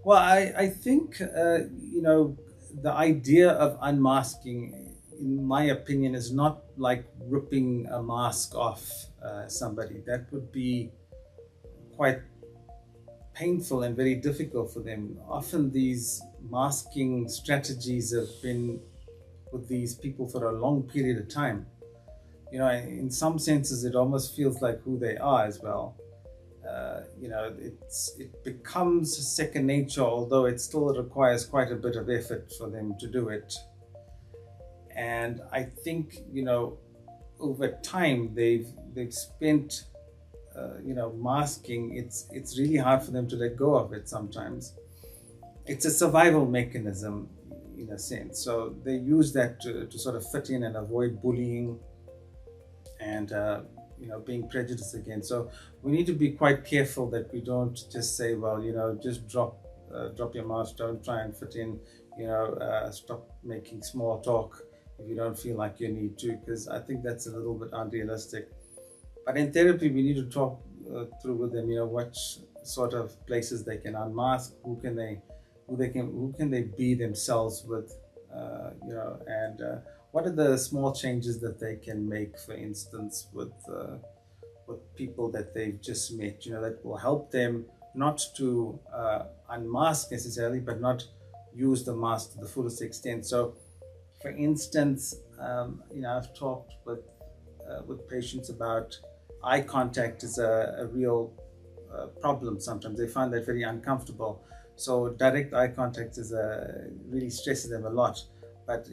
Well, I think, the idea of unmasking, in my opinion, is not like ripping a mask off somebody. That would be quite painful and very difficult for them. Often these masking strategies have been with these people for a long period of time. In some senses, it almost feels like who they are as well. It becomes second nature, although it still requires quite a bit of effort for them to do it. And I think, over time they've spent, masking. It's really hard for them to let go of it sometimes. It's a survival mechanism in a sense. So they use that to sort of fit in and avoid bullying and being prejudiced against. So we need to be quite careful that we don't just say, well, just drop your mask, don't try and fit in, stop making small talk if you don't feel like you need to, because I think that's a little bit unrealistic. But in therapy, we need to talk through with them, what sort of places they can unmask, who can they be themselves with, and what are the small changes that they can make, for instance, with people that they've just met, that will help them not to unmask necessarily, but not use the mask to the fullest extent. So, for instance, I've talked with patients about eye contact is a real problem. Sometimes they find that very uncomfortable. So direct eye contact really stresses them a lot, but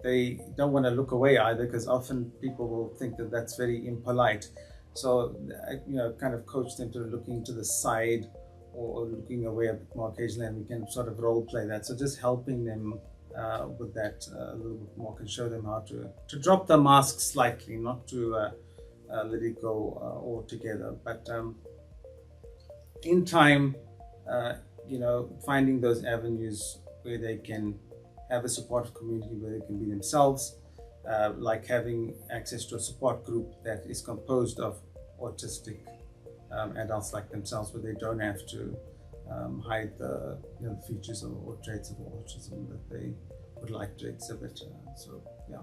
they don't want to look away either, because often people will think that that's very impolite. So kind of coach them to looking to the side, or looking away a bit more occasionally, and we can sort of role play that. So just helping them with that a little bit more can show them how to drop the mask slightly, not to let it go altogether. But in time, finding those avenues where they can have a supportive community where they can be themselves, like having access to a support group that is composed of autistic adults like themselves, where they don't have to hide the features or traits of autism that they would like to exhibit. So, yeah.